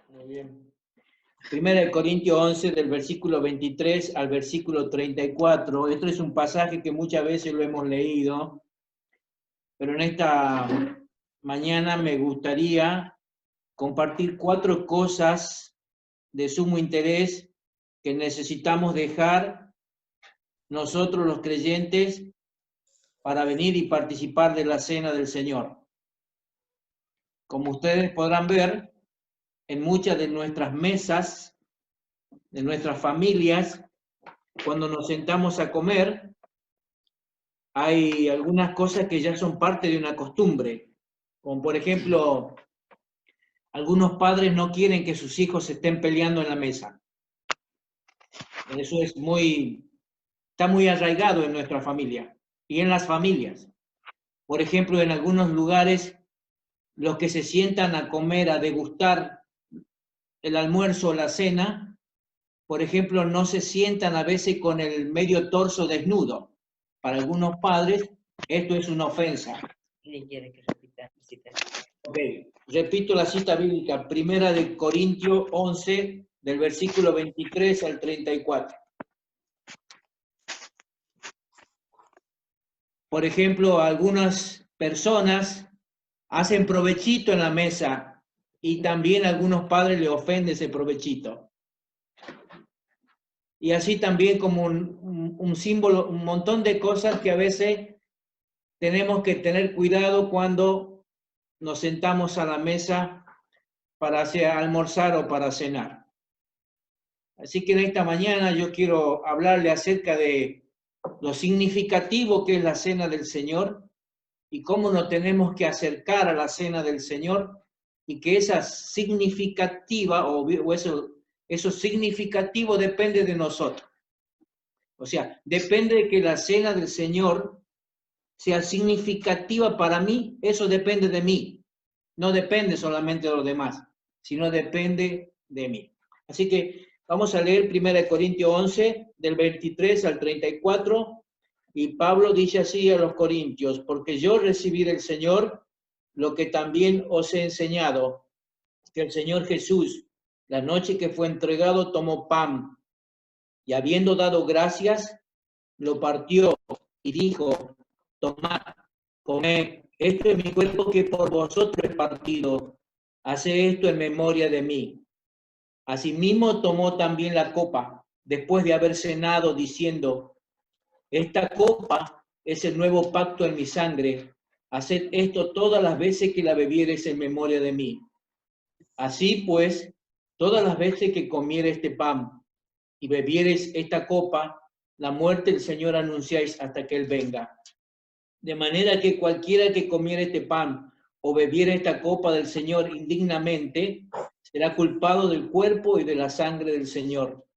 Muy bien. Primera de Corintios 11, del versículo 23 al versículo 34. Esto es un pasaje que muchas veces lo hemos leído, pero en esta mañana me gustaría compartir 4 cosas de sumo interés que necesitamos dejar nosotros los creyentes para venir y participar de la cena del Señor. Como ustedes podrán ver, en muchas de nuestras mesas, de nuestras familias, cuando nos sentamos a comer, hay algunas cosas que ya son parte de una costumbre, como por ejemplo, algunos padres no quieren que sus hijos se estén peleando en la mesa. Eso está muy arraigado en nuestra familia y en las familias. Por ejemplo, en algunos lugares, los que se sientan a comer, a degustar el almuerzo o la cena, por ejemplo, no se sientan a veces con el medio torso desnudo. Para algunos padres, esto es una ofensa. Ok, repito la cita bíblica, Primera de Corintios 11, del versículo 23 al 34. Por ejemplo, algunas personas hacen provechito en la mesa y también a algunos padres le ofende ese provechito. Y así también como un símbolo, un montón de cosas que a veces tenemos que tener cuidado cuando nos sentamos a la mesa para almorzar o para cenar. Así que en esta mañana yo quiero hablarle acerca de lo significativo que es la cena del Señor y cómo nos tenemos que acercar a la cena del Señor y que esa significativa o eso significativo depende de nosotros. O sea, depende de que la cena del Señor sea significativa para mí, eso depende de mí. No depende solamente de los demás, sino depende de mí. Así que vamos a leer 1 Corintios 11, del 23 al 34, y Pablo dice así a los corintios: porque yo recibí del Señor lo que también os he enseñado, que el Señor Jesús, la noche que fue entregado, tomó pan, y habiendo dado gracias, lo partió y dijo: tomad, comed, esto es mi cuerpo que por vosotros he partido, haced esto en memoria de mí. Asimismo tomó también la copa, después de haber cenado, diciendo: esta copa es el nuevo pacto en mi sangre, haced esto todas las veces que la bebiereis en memoria de mí. Así pues, todas las veces que comiereis este pan y bebiereis esta copa, la muerte del Señor anunciáis hasta que Él venga. De manera que cualquiera que comiera este pan o bebiera esta copa del Señor indignamente, será culpado del cuerpo y de la sangre del Señor.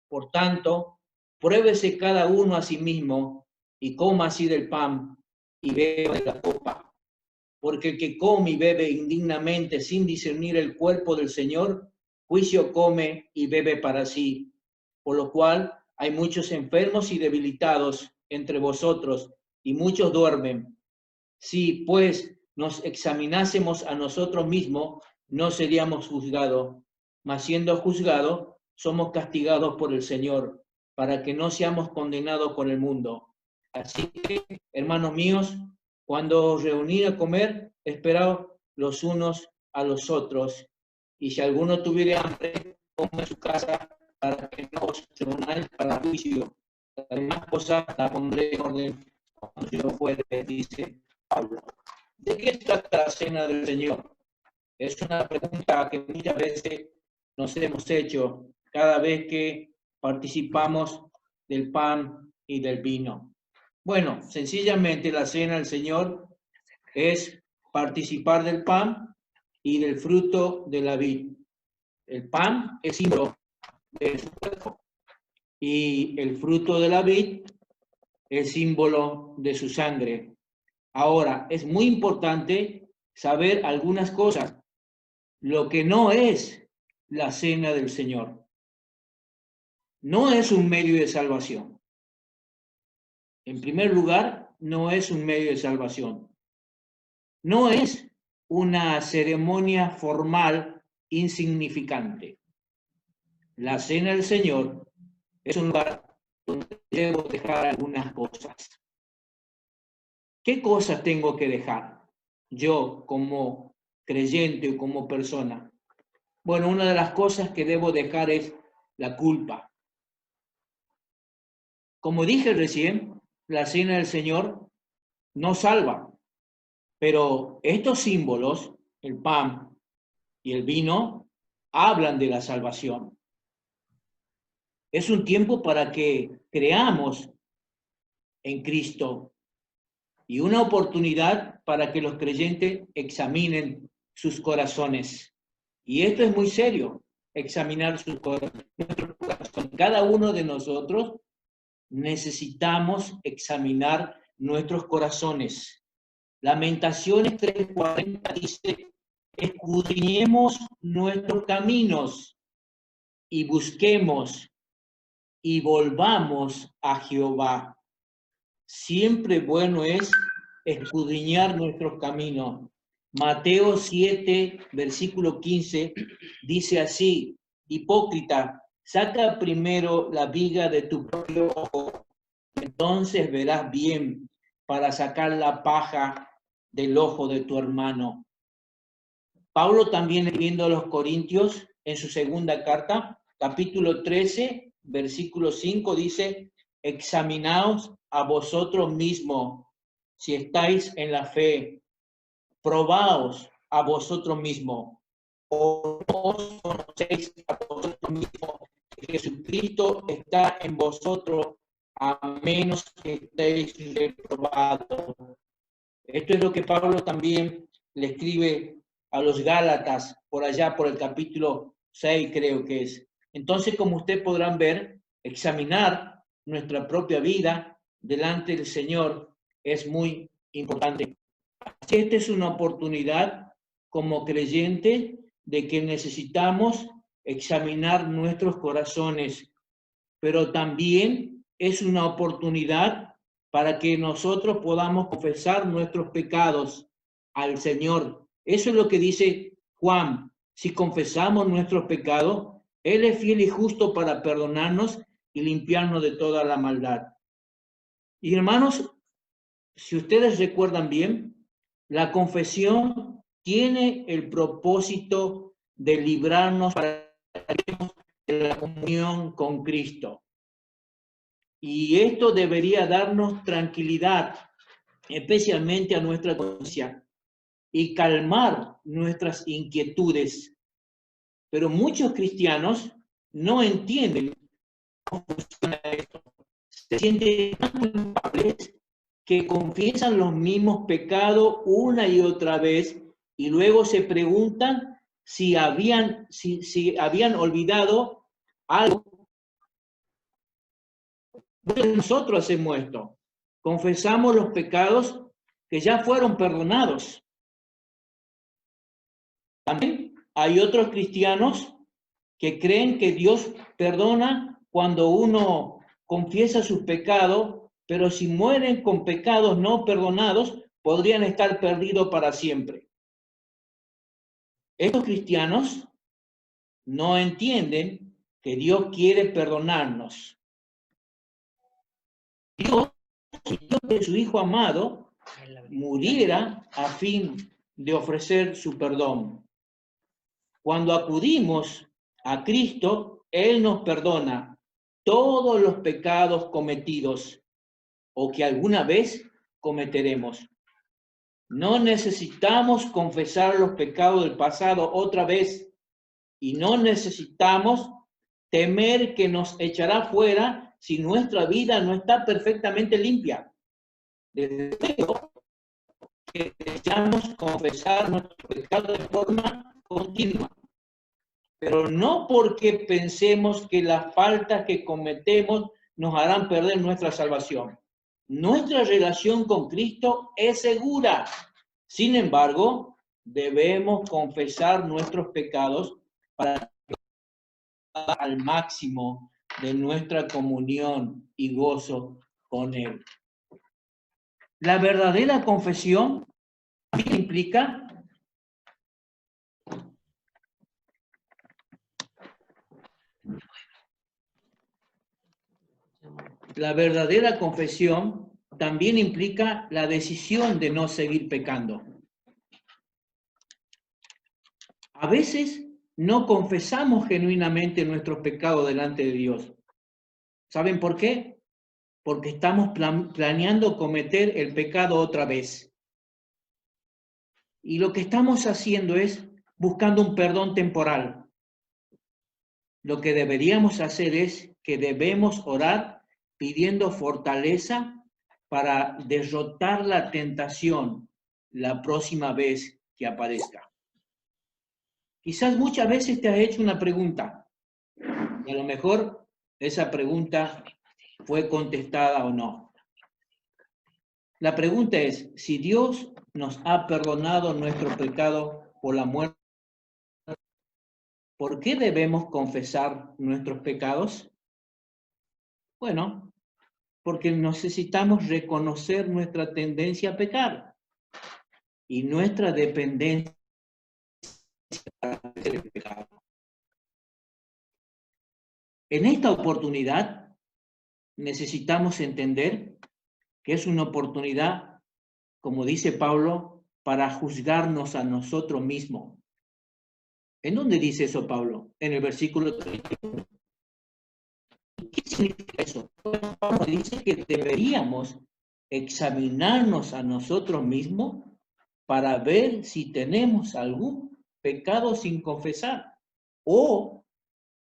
Por tanto, pruébese cada uno a sí mismo y coma así del pan y beba de la copa. Porque el que come y bebe indignamente sin discernir el cuerpo del Señor, juicio come y bebe para sí. Por lo cual hay muchos enfermos y debilitados entre vosotros, y muchos duermen. Si pues nos examinásemos a nosotros mismos, no seríamos juzgados, mas siendo juzgados, somos castigados por el Señor, para que no seamos condenados con el mundo. Así que, hermanos míos, cuando os reunís a comer, esperaos los unos a los otros. Y si alguno tuviera hambre, coma en su casa, para que no os reunáis para juicio. Las demás cosas las pondré en orden cuando yo fuere, dice Pablo. ¿De qué trata la cena del Señor? Es una pregunta que muchas veces nos hemos hecho cada vez que participamos del pan y del vino. Bueno, sencillamente la cena del Señor es participar del pan y del fruto de la vid. El pan es símbolo de su cuerpo y el fruto de la vid es símbolo de su sangre. Ahora, es muy importante saber algunas cosas. Lo que no es la cena del Señor. No es un medio de salvación. En primer lugar, no es un medio de salvación. No es una ceremonia formal insignificante. La cena del Señor es un lugar donde debo dejar algunas cosas. ¿Qué cosas tengo que dejar yo como creyente o como persona? Bueno, una de las cosas que debo dejar es la culpa. Como dije recién, la cena del Señor no salva, pero estos símbolos, el pan y el vino, hablan de la salvación. Es un tiempo para que creamos en Cristo y una oportunidad para que los creyentes examinen sus corazones. Y esto es muy serio, examinar sus corazones. Cada uno de nosotros necesitamos examinar nuestros corazones. Lamentaciones 3:40 dice, escudriñemos nuestros caminos y busquemos y volvamos a Jehová. Siempre bueno es escudriñar nuestros caminos. Mateo 7, versículo 15, dice así, hipócrita, saca primero la viga de tu propio ojo, entonces verás bien para sacar la paja del ojo de tu hermano. Pablo también escribiendo a los Corintios en su segunda carta, capítulo 13, versículo 5, dice, examinaos a vosotros mismos si estáis en la fe, probaos a vosotros mismos, o no os conocéis a vosotros mismos, que Jesucristo está en vosotros, a menos que estéis reprobados. Esto es lo que Pablo también le escribe a los Gálatas, por allá por el capítulo 6 creo que es. Entonces, como ustedes podrán ver, examinar nuestra propia vida delante del Señor es muy importante. Esta es una oportunidad como creyente de que necesitamos examinar nuestros corazones, pero también es una oportunidad para que nosotros podamos confesar nuestros pecados al Señor. Eso es lo que dice Juan. Si confesamos nuestros pecados, Él es fiel y justo para perdonarnos y limpiarnos de toda la maldad. Y hermanos, si ustedes recuerdan bien, la confesión tiene el propósito de librarnos de la comunión con Cristo. Y esto debería darnos tranquilidad, especialmente a nuestra conciencia, y calmar nuestras inquietudes. Pero muchos cristianos no entienden cómo funciona esto. Se sienten tan culpables que confiesan los mismos pecados una y otra vez y luego se preguntan si habían olvidado algo. Nosotros hacemos esto. Confesamos los pecados que ya fueron perdonados. También hay otros cristianos que creen que Dios perdona cuando uno confiesa sus pecados, pero si mueren con pecados no perdonados, podrían estar perdidos para siempre. Estos cristianos no entienden que Dios quiere perdonarnos. Dios quiso que su Hijo amado muriera a fin de ofrecer su perdón. Cuando acudimos a Cristo, Él nos perdona todos los pecados cometidos o que alguna vez cometeremos. No necesitamos confesar los pecados del pasado otra vez y no necesitamos temer que nos echará fuera si nuestra vida no está perfectamente limpia. Desde luego que deseamos confesar nuestros pecados de forma continua, pero no porque pensemos que las faltas que cometemos nos harán perder nuestra salvación. Nuestra relación con Cristo es segura. Sin embargo, debemos confesar nuestros pecados para llegar al máximo de nuestra comunión y gozo con Él. La verdadera confesión implica la verdadera confesión también implica la decisión de no seguir pecando. A veces no confesamos genuinamente nuestros pecados delante de Dios. ¿Saben por qué? Porque estamos planeando cometer el pecado otra vez. Y lo que estamos haciendo es buscando un perdón temporal. Lo que deberíamos hacer es que debemos orar pidiendo fortaleza para derrotar la tentación la próxima vez que aparezca. Quizás muchas veces te has hecho una pregunta y a lo mejor esa pregunta fue contestada o no. La pregunta es, si Dios nos ha perdonado nuestro pecado por la muerte, ¿por qué debemos confesar nuestros pecados? Bueno, porque necesitamos reconocer nuestra tendencia a pecar y nuestra dependencia del pecado. En esta oportunidad necesitamos entender que es una oportunidad, como dice Pablo, para juzgarnos a nosotros mismos. ¿En dónde dice eso Pablo? En el versículo 31. ¿Qué significa eso? Pablo dice que deberíamos examinarnos a nosotros mismos para ver si tenemos algún pecado sin confesar o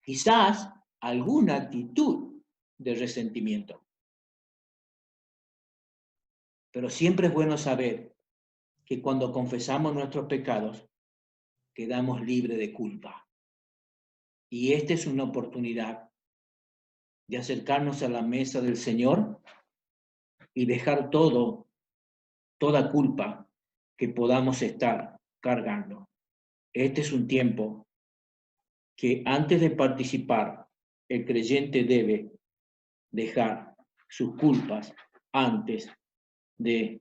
quizás alguna actitud de resentimiento. Pero siempre es bueno saber que cuando confesamos nuestros pecados, quedamos libres de culpa. Y esta es una oportunidad de acercarnos a la mesa del Señor y dejar toda culpa que podamos estar cargando. Este es un tiempo que antes de participar, el creyente debe dejar sus culpas antes de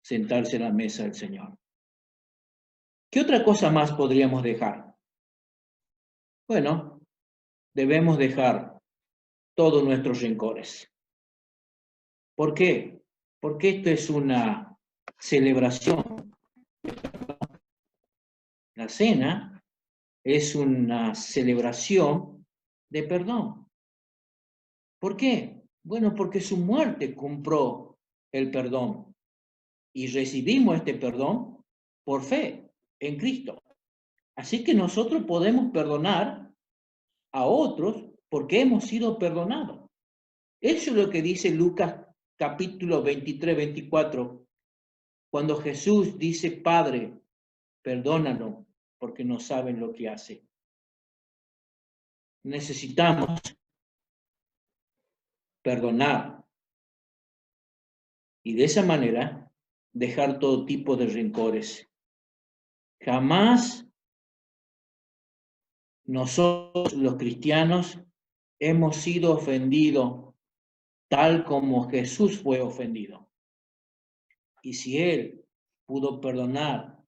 sentarse a la mesa del Señor. ¿Qué otra cosa más podríamos dejar? Bueno, debemos dejar todos nuestros rencores. ¿Por qué? Porque esto es una celebración. La cena es una celebración de perdón. ¿Por qué? Bueno, porque su muerte compró el perdón y recibimos este perdón por fe en Cristo. Así que nosotros podemos perdonar a otros porque hemos sido perdonados. Eso es lo que dice Lucas capítulo 23, 24, cuando Jesús dice, Padre, perdónanos porque no saben lo que hacen. Necesitamos perdonar y de esa manera dejar todo tipo de rencores. Jamás nosotros los cristianos hemos sido ofendidos tal como Jesús fue ofendido. Y si Él pudo perdonar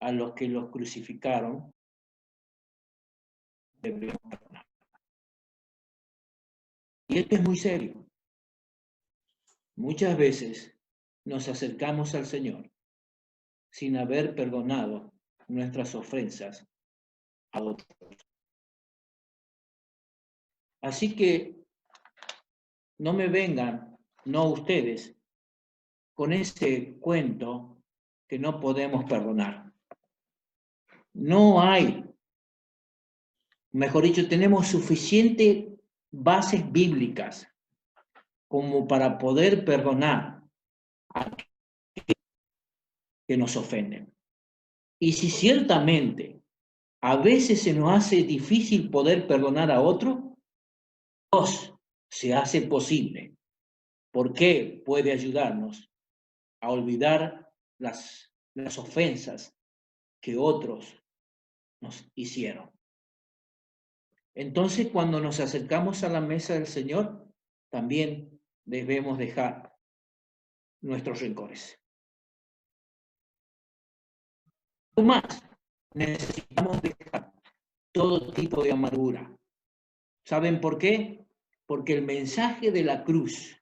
a los que los crucificaron, debemos perdonar. Y esto es muy serio. Muchas veces nos acercamos al Señor sin haber perdonado nuestras ofensas a otros. Así que no me vengan, no ustedes, con ese cuento que no podemos perdonar. No hay, mejor dicho, tenemos suficientes bases bíblicas como para poder perdonar a aquellos que nos ofenden. Y si ciertamente a veces se nos hace difícil poder perdonar a otro, Dios se hace posible, porque puede ayudarnos a olvidar las ofensas que otros nos hicieron. Entonces, cuando nos acercamos a la mesa del Señor, también debemos dejar nuestros rencores. Más, necesitamos dejar todo tipo de amargura. ¿Saben por qué? porque el mensaje de la cruz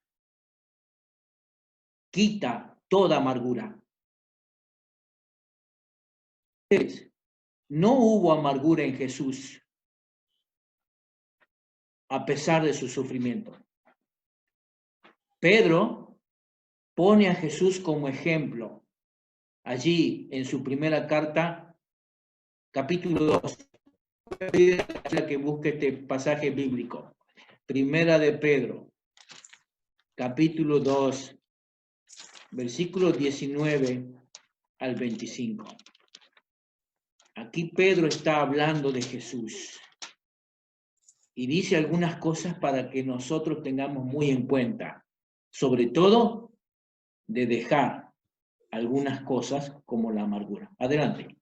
quita toda amargura. No hubo amargura en Jesús, a pesar de su sufrimiento. Pedro pone a Jesús como ejemplo. Allí, en su primera carta, capítulo 2, voy a pedir a que busque este pasaje bíblico. Primera de Pedro, capítulo 2, versículos 19 al 25. Aquí Pedro está hablando de Jesús y dice algunas cosas para que nosotros tengamos muy en cuenta, sobre todo de dejar algunas cosas como la amargura. Adelante.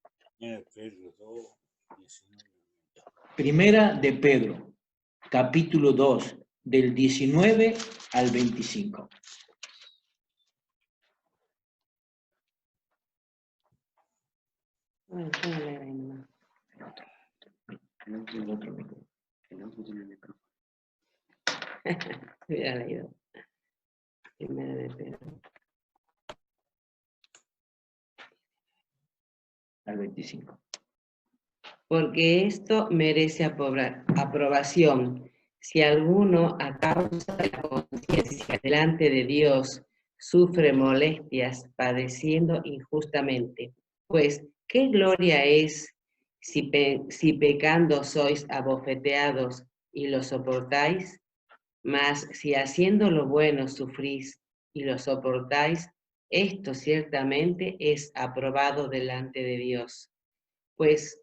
Primera de Pedro, capítulo 2, del 19 al 25. Bueno, póngale ahí nomás. El otro micrófono. El otro tiene el micrófono. Hubiera leído. Primera de Pedro. Al 25. Porque esto merece aprobación. Si alguno, a causa de la conciencia delante de Dios, sufre molestias padeciendo injustamente, pues, ¿qué gloria es si pecando sois abofeteados y lo soportáis? Mas si haciendo lo bueno sufrís y lo soportáis, esto ciertamente es aprobado delante de Dios. Pues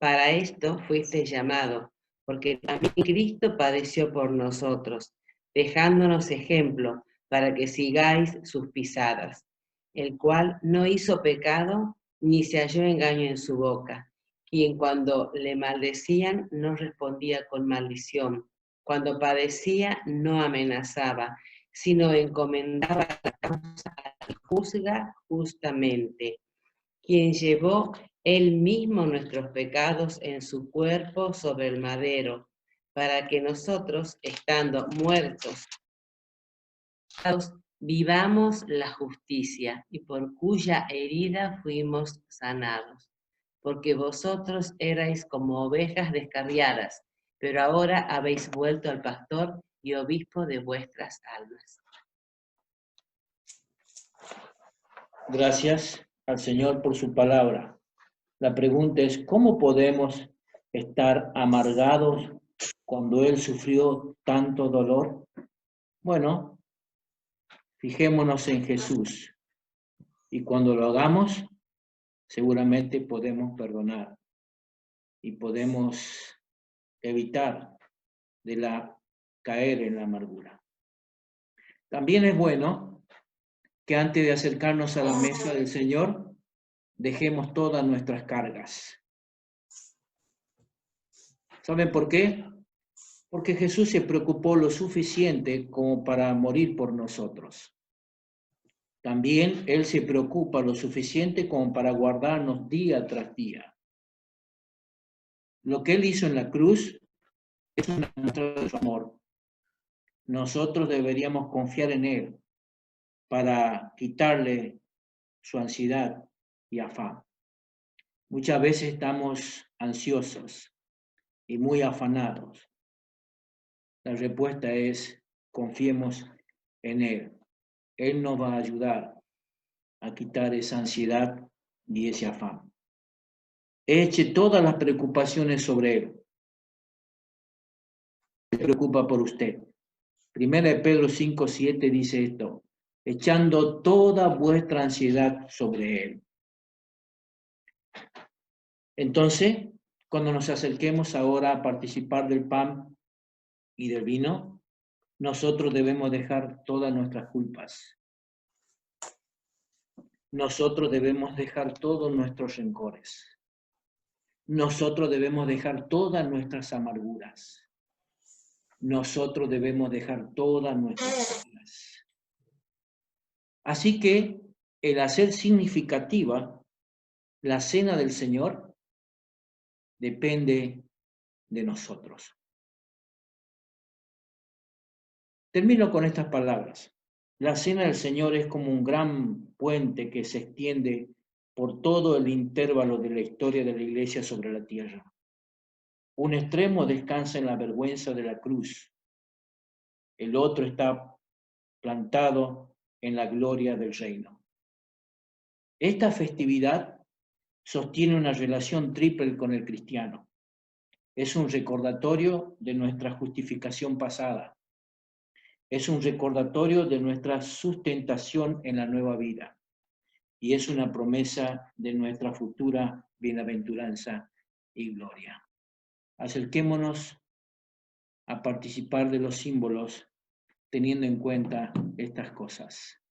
para esto fuiste llamado, porque también Cristo padeció por nosotros, dejándonos ejemplo para que sigáis sus pisadas, el cual no hizo pecado ni se halló engaño en su boca, quien cuando le maldecían no respondía con maldición, cuando padecía no amenazaba, sino encomendaba la causa al juzga justamente, quien llevó él mismo nuestros pecados en su cuerpo sobre el madero, para que nosotros, estando muertos, vivamos la justicia, y por cuya herida fuimos sanados. Porque vosotros erais como ovejas descarriadas, pero ahora habéis vuelto al pastor y obispo de vuestras almas. Gracias al Señor por su palabra. La pregunta es, ¿cómo podemos estar amargados cuando Él sufrió tanto dolor? Bueno, fijémonos en Jesús y cuando lo hagamos, seguramente podemos perdonar y podemos evitar caer en la amargura. También es bueno que antes de acercarnos a la mesa del Señor, dejemos todas nuestras cargas. ¿Saben por qué? Porque Jesús se preocupó lo suficiente como para morir por nosotros. También Él se preocupa lo suficiente como para guardarnos día tras día. Lo que Él hizo en la cruz es una muestra de su amor. Nosotros deberíamos confiar en Él para quitarle su ansiedad y afán. Muchas veces estamos ansiosos y muy afanados. La respuesta es, confiemos en Él. Él nos va a ayudar a quitar esa ansiedad y ese afán. Eche todas las preocupaciones sobre Él. Se preocupa por usted. Primera de Pedro 5:7 dice esto, echando toda vuestra ansiedad sobre Él. Entonces, cuando nos acerquemos ahora a participar del pan y del vino, nosotros debemos dejar todas nuestras culpas. Nosotros debemos dejar todos nuestros rencores. Nosotros debemos dejar todas nuestras amarguras. Nosotros debemos dejar todas nuestras vidas. Así que el hacer significativa la cena del Señor depende de nosotros. Termino con estas palabras. La cena del Señor es como un gran puente que se extiende por todo el intervalo de la historia de la Iglesia sobre la tierra. Un extremo descansa en la vergüenza de la cruz, el otro está plantado en la gloria del reino. Esta festividad sostiene una relación triple con el cristiano. Es un recordatorio de nuestra justificación pasada. Es un recordatorio de nuestra sustentación en la nueva vida. Y es una promesa de nuestra futura bienaventuranza y gloria. Acerquémonos a participar de los símbolos teniendo en cuenta estas cosas.